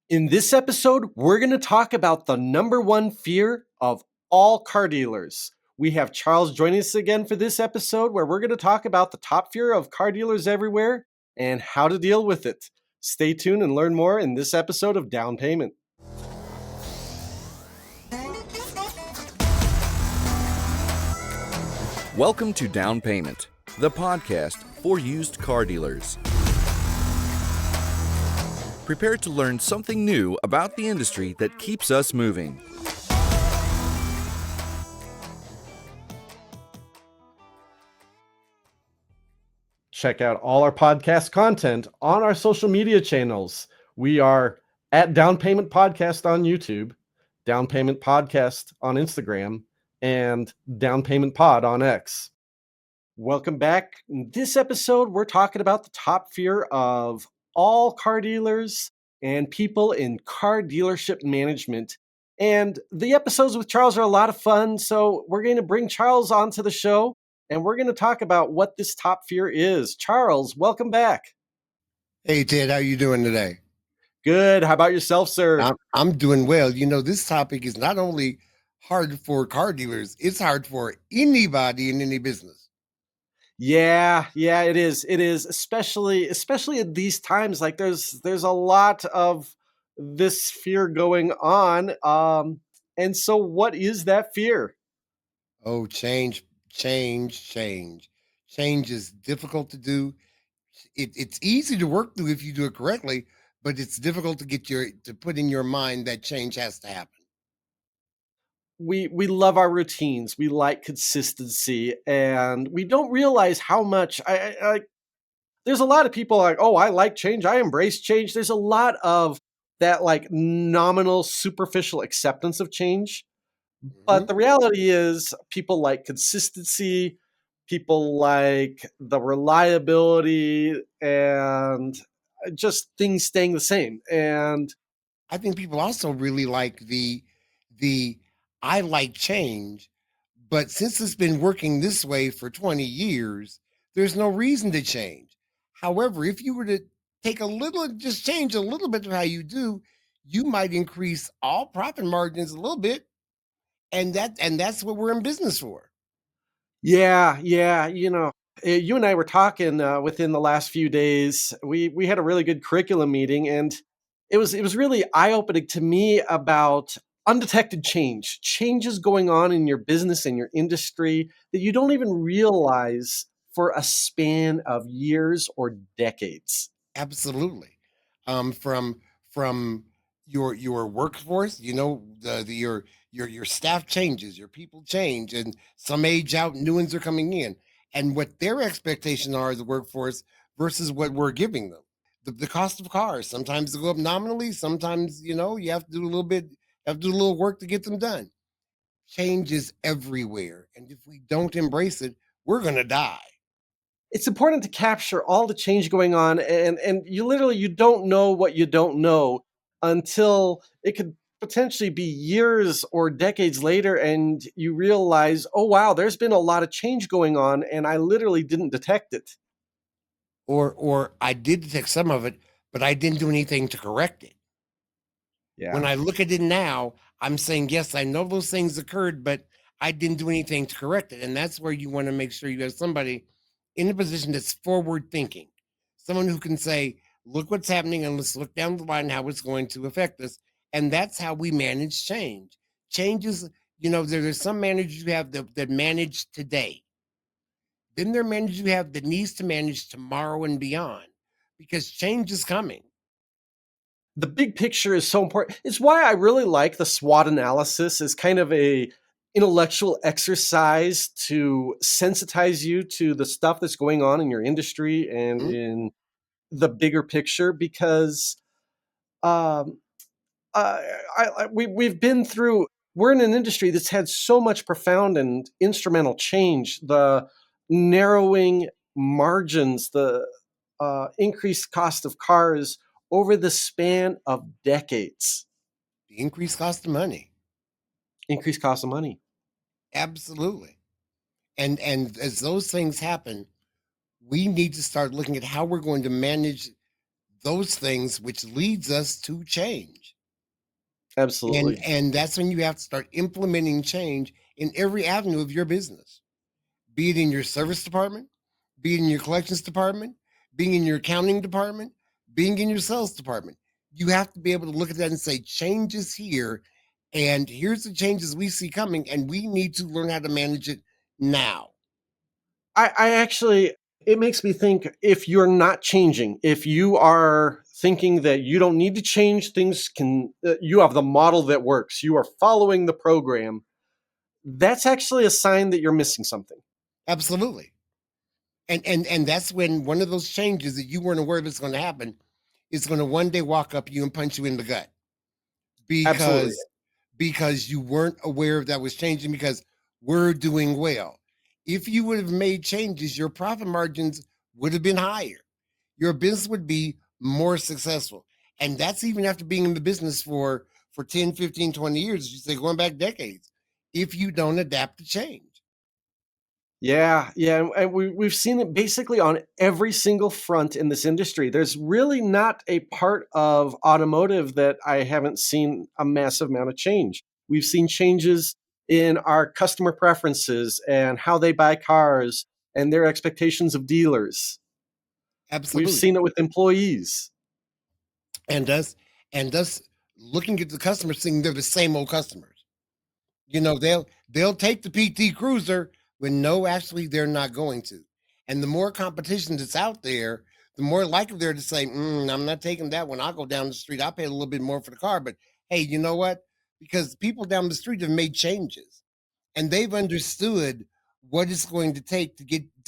In this episode, we're going to talk about the number one fear of all car dealers. We have Charles joining us again for this episode where we're going to talk about the top fear of car dealers everywhere and how to deal with it. Stay tuned and learn more in this episode of Down Payment. Welcome to Down Payment, the podcast for used car dealers. Prepare to learn something new about the industry that keeps us moving. Check out all our podcast content on our social media channels. We are at Down Payment Podcast on YouTube, Down Payment Podcast on Instagram, and Down Payment Pod on X. Welcome back. In this episode, we're talking about the top fear of all car dealers and people in car dealership management. And the episodes with Charles are a lot of fun. So we're going to bring Charles onto the show and we're going to talk about what this top fear is. Charles, welcome back. Hey, Ted, how you doing today? Good. How about yourself, sir? I'm doing well. You know, this topic is not only hard for car dealers, it's hard for anybody in any business. Yeah, it is. It is, especially at these times. Like there's a lot of this fear going on. And so what is that fear? Oh, change. Change is difficult to do. It's easy to work through if you do it correctly, but it's difficult to put in your mind that change has to happen. We love our routines. We like consistency, and we don't realize how much I there's a lot of people like, oh, I like change. I embrace change. There's a lot of that like nominal, superficial acceptance of change. But the reality is people like consistency, people like the reliability and just things staying the same. And I think people also really like the I like change, but since it's been working this way for 20 years, there's no reason to change. However, if you were to just change a little bit of how you do, you might increase all profit margins a little bit. And that's what we're in business for. yeah, you and I were talking within the last few days. We had a really good curriculum meeting, and it was really eye opening to me about undetected changes going on in your business and your industry that you don't even realize for a span of years or decades. Absolutely. From your workforce, you know, your staff changes, your people change, and some age out, new ones are coming in, and what their expectations are as the workforce versus what we're giving them. The cost of cars sometimes they go up nominally, sometimes you have to do a little bit, have to do a little work to get them done. Change is everywhere, and if we don't embrace it, we're gonna die. It's important to capture all the change going on, and you don't know what you don't know until it could potentially be years or decades later and you realize, oh wow, there's been a lot of change going on and I literally didn't detect it. Or I did detect some of it, but I didn't do anything to correct it. When Yeah. I look at it now, I'm saying, yes, I know those things occurred, but I didn't do anything to correct it. And that's where you want to make sure you have somebody in a position that's forward thinking, someone who can say, look what's happening and let's look down the line how it's going to affect us. And that's how we manage change. Change is, there's some managers you have that manage today. Then there are managers you have that needs to manage tomorrow and beyond because change is coming. The big picture is so important. It's why I really like the SWOT analysis as kind of a intellectual exercise to sensitize you to the stuff that's going on in your industry and Mhm. in the bigger picture because um, we've been through. We're in an industry that's had so much profound and instrumental change. The narrowing margins, the increased cost of cars over the span of decades. The increased cost of money. Increased cost of money. Absolutely. And as those things happen, we need to start looking at how we're going to manage those things which leads us to change. And Absolutely. and that's when you have to start implementing change in every avenue of your business, be it in your service department, be it in your collections department, being in your accounting department, being in your sales department. You have to be able to look at that and say, change is here, and here's the changes we see coming, and we need to learn how to manage it now. I actually, it makes me think, if you're not changing, if you are thinking that you don't need to change, things can, you have the model that works, you are following the program, that's actually a sign that you're missing something. Absolutely. And that's when one of those changes that you weren't aware of is going to happen is going to one day walk up you and punch you in the gut Absolutely. because you weren't aware of that was changing because we're doing well. If you would have made changes, your profit margins would have been higher. Your business would be more successful. And that's even after being in the business for 10, 15, 20 years, you say going back decades, if you don't adapt to change. Yeah, yeah, and we've seen it basically on every single front in this industry. There's really not a part of automotive that I haven't seen a massive amount of change. We've seen changes in our customer preferences and how they buy cars and their expectations of dealers. We've Absolutely. seen it with employees. And us and us looking at the customers thinking they're the same old customers. You know, they'll take the PT Cruiser when no, actually they're not going to. And the more competition that's out there, the more likely they're to say, I'm not taking that one. I'll go down the street. I'll pay a little bit more for the car. But hey, you know what? Because people down the street have made changes and they've understood what it's going to take to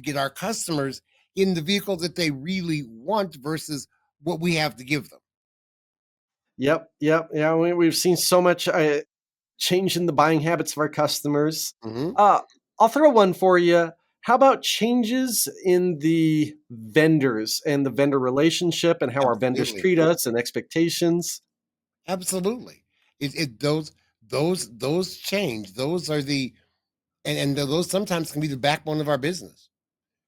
get our customers in the vehicle that they really want versus what we have to give them. Yep, yep, yeah. We've seen so much change in the buying habits of our customers. Mhm. Uh, I'll throw one for you. How about changes in the vendors and the vendor relationship and how our vendors Absolutely. treat us and expectations? Absolutely. It those change. Those are the and those sometimes can be the backbone of our business.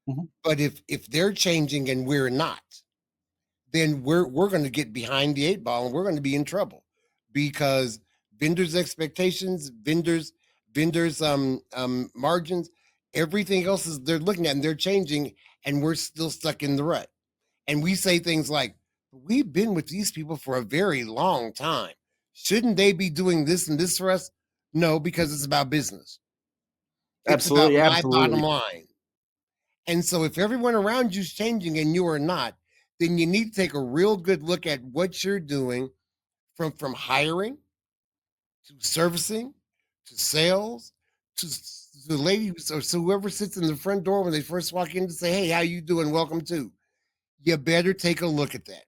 Mhm. But if they're changing and we're not, then we're going to get behind the eight ball and we're going to be in trouble because vendors' expectations, vendors margins, everything else is they're looking at and they're changing and we're still stuck in the rut. And we say things like, we've been with these people for a very long time. Shouldn't they be doing this and this for us? No, because it's about business. It's about Absolutely, my bottom absolutely. line. And so if everyone around you's changing and you are not, then you need to take a real good look at what you're doing from hiring to servicing to sales to the lady or so whoever sits in the front door when they first walk in to say, hey, how you doing? Welcome to. You better take a look at that.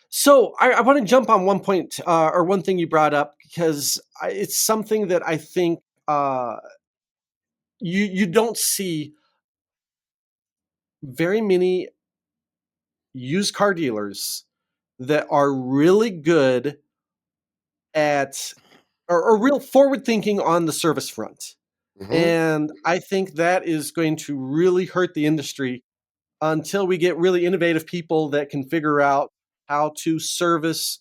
So I want to jump on one point or one thing you brought up because it's something that I think uh, you don't see very many used car dealers that are really good at or real forward thinking on the service front. Mhm. And I think that is going to really hurt the industry until we get really innovative people that can figure out how to service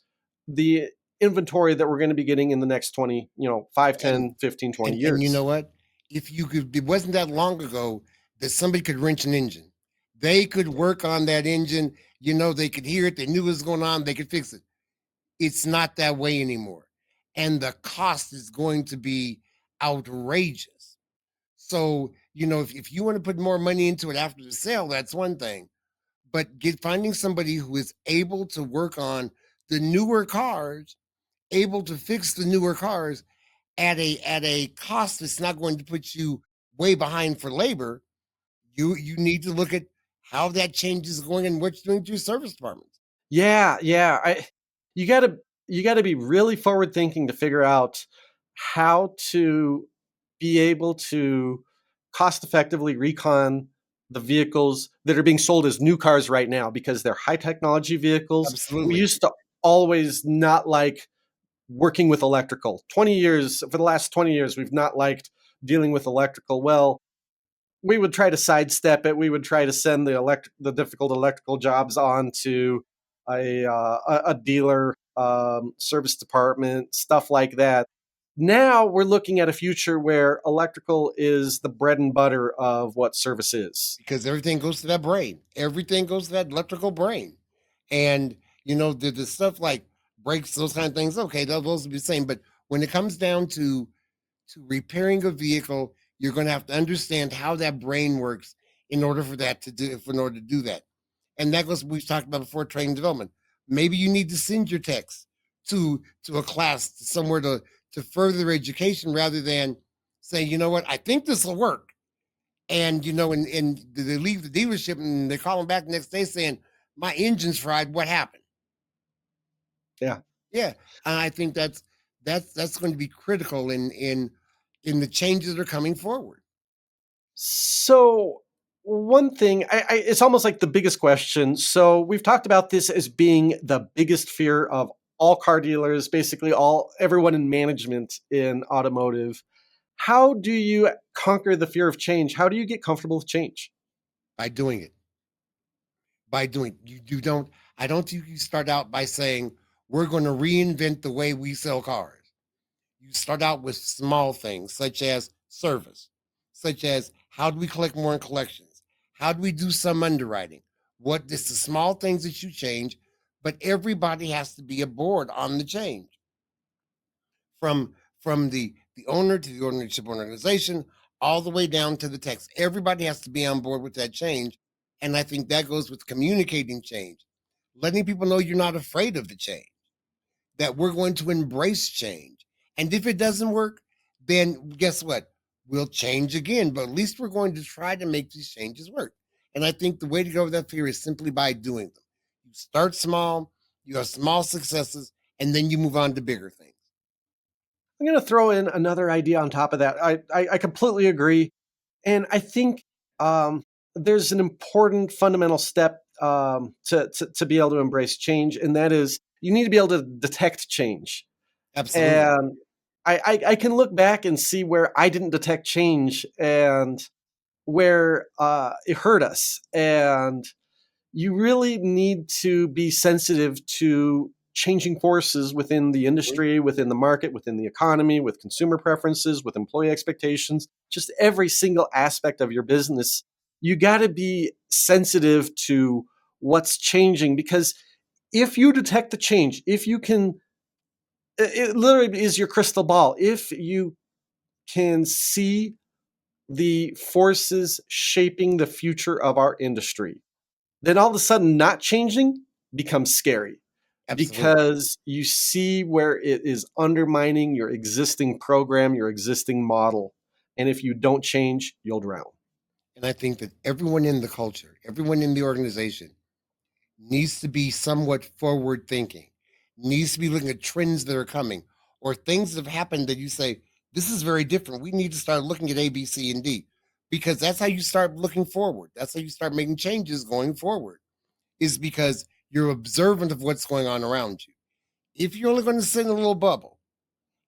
the inventory that we're going to be getting in the next 20, 5, And 10, 15, 20 and you know years. what? If you could, it wasn't that long ago that somebody could wrench an engine. They could work on that engine. You know, they could hear it. They knew what was going on. They could fix it. It's not that way anymore, and the cost is going to be outrageous. So you know, if you want to put more money into it after the sale, that's one thing. But finding somebody who is able to work on the newer cars, able to fix the newer cars at a cost that's not going to put you way behind for labor, you need to look at how that change is going and what you're doing to your service departments. Yeah, yeah. You gotta you gotta be really forward thinking to figure out how to be able to cost effectively recon the vehicles that are being sold as new cars right now because they're high technology vehicles. We Absolutely. used to always not like working with electrical. 20 years, for the last 20 years, we've not liked dealing with electrical. Well, we would try to sidestep it. We would try to send the difficult electrical jobs on to a dealer, service department, stuff like that. Now we're looking at a future where electrical is the bread and butter of what service is. because everything goes to that brain. Everything goes to that electrical brain. And the stuff like brakes, those kind of things, okay, those will be the same. But when it comes down to repairing a vehicle, you're going to have to understand how that brain works in order for that to do in order to do that. And that goes we've talked about before, training development. Maybe you need to send your techs to a class somewhere to further their education rather than saying, you know what, I think this will work. And and they leave the dealership and they call them back the next day saying, my engine's fried. What happened? Yeah. Yeah. And I think that's going to be critical in the changes that are coming forward. So one thing, it's almost like the biggest question. So we've talked about this as being the biggest fear of all car dealers, basically everyone in management in automotive. How do you conquer the fear of change? How do you get comfortable with change? By doing it. By doing you don't I don't think you start out by saying we're going to reinvent the way we sell cars. You start out with small things such as service, such as how do we collect more in collections? How do we do some underwriting? What is the small things that you change, but everybody has to be aboard on the change. From the owner to the ownership organization, all the way down to the text. Everybody has to be on board with that change. And I think that goes with communicating change, letting people know you're not afraid of the change, that we're going to embrace change. And if it doesn't work, then guess what? We'll change again, but at least we're going to try to make these changes work. And I think the way to go with that fear is simply by doing them. You start small, you have small successes, and then you move on to bigger things. I'm going to throw in another idea on top of that. I completely agree. And I think there's an important fundamental step to be able to embrace change. And that is you need to be able to detect change. Absolutely. And I can look back and see where I didn't detect change and where it hurt us. And you really need to be sensitive to changing forces within the industry, within the market, within the economy, with consumer preferences, with employee expectations, just every single aspect of your business. You got to be sensitive to what's changing because if you detect the change, if you can, it literally is your crystal ball. If you can see the forces shaping the future of our industry, then all of a sudden not changing becomes scary Absolutely. because you see where it is undermining your existing program, your existing model. And if you don't change, you'll drown. And I think that everyone in the culture, everyone in the organization needs to be somewhat forward thinking, needs to be looking at trends that are coming or things that have happened that you say, this is very different. We need to start looking at A, B, C, and D because that's how you start looking forward. That's how you start making changes going forward, is because you're observant of what's going on around you. If you're only going to sit in a little bubble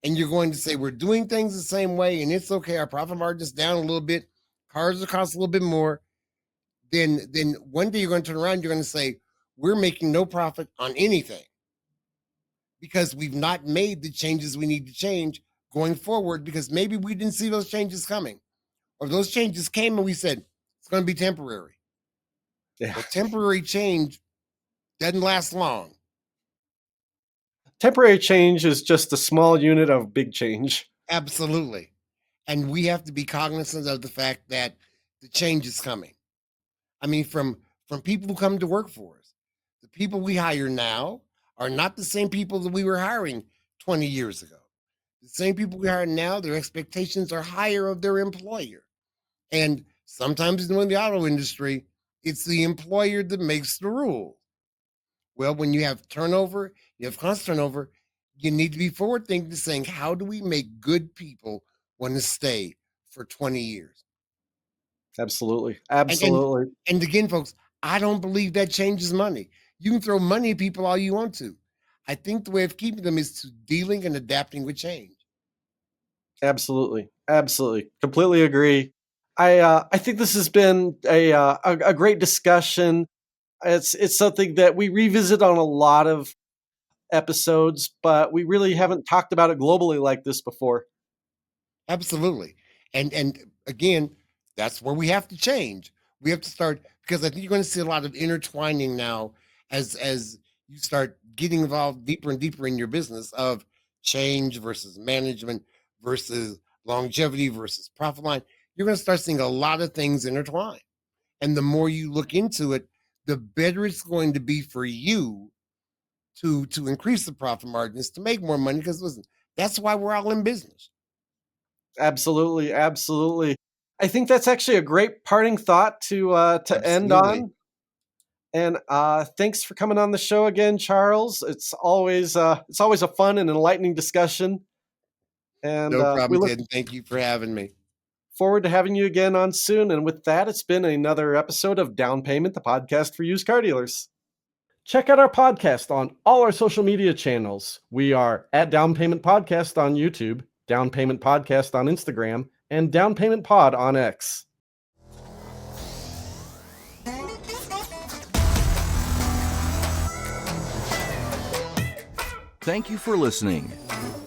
and you're going to say, we're doing things the same way and it's okay, our profit margin's down a little bit, cars are cost a little bit more, then one day you're going to turn around, you're going to say, we're making no profit on anything because we've not made the changes we need to change going forward because maybe we didn't see those changes coming or those changes came and we said it's going to be temporary. Yeah. Well, temporary change doesn't last long. Temporary change is just a small unit of big change. Absolutely. And we have to be cognizant of the fact that the change is coming. I mean, from people who come to work for us, the people we hire now are not the same people that we were hiring 20 years ago. The same people we hire now, their expectations are higher of their employer. And sometimes in the auto industry, it's the employer that makes the rule. Well, when you have turnover, you have constant turnover, you need to be forward thinking, saying, how do we make good people want to stay for 20 years? Absolutely. And and Absolutely. and again, folks, I don't believe that changes money. You can throw money at people all you want to. I think the way of keeping them is to dealing and adapting with change. Absolutely. Absolutely. Completely agree. I think this has been a great discussion. It's something that we revisit on a lot of episodes, but we really haven't talked about it globally like this before. Absolutely. And again, that's where we have to change. We have to start, because I think you're going to see a lot of intertwining now as you start getting involved deeper and deeper in your business of change versus management versus longevity versus profit line. You're going to start seeing a lot of things intertwine. And the more you look into it, the better it's going to be for you to increase the profit margins, to make more money. Because listen, that's why we're all in business. Absolutely, absolutely. I think that's actually a great parting thought to end Absolutely. on. And thanks for coming on the show again, Charles. It's always a fun and enlightening discussion. And No we problem, look Ted. And thank you for having me. forward to having you again on soon. And with that, it's been another episode of Down Payment, the podcast for used car dealers. Check out our podcast on all our social media channels. We are at Down Payment Podcast on YouTube, Down Payment Podcast on Instagram, and Down Payment Pod on X. Thank you for listening.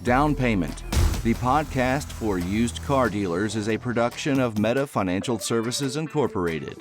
Down Payment, the podcast for used car dealers, is a production of Meta Financial Services Incorporated.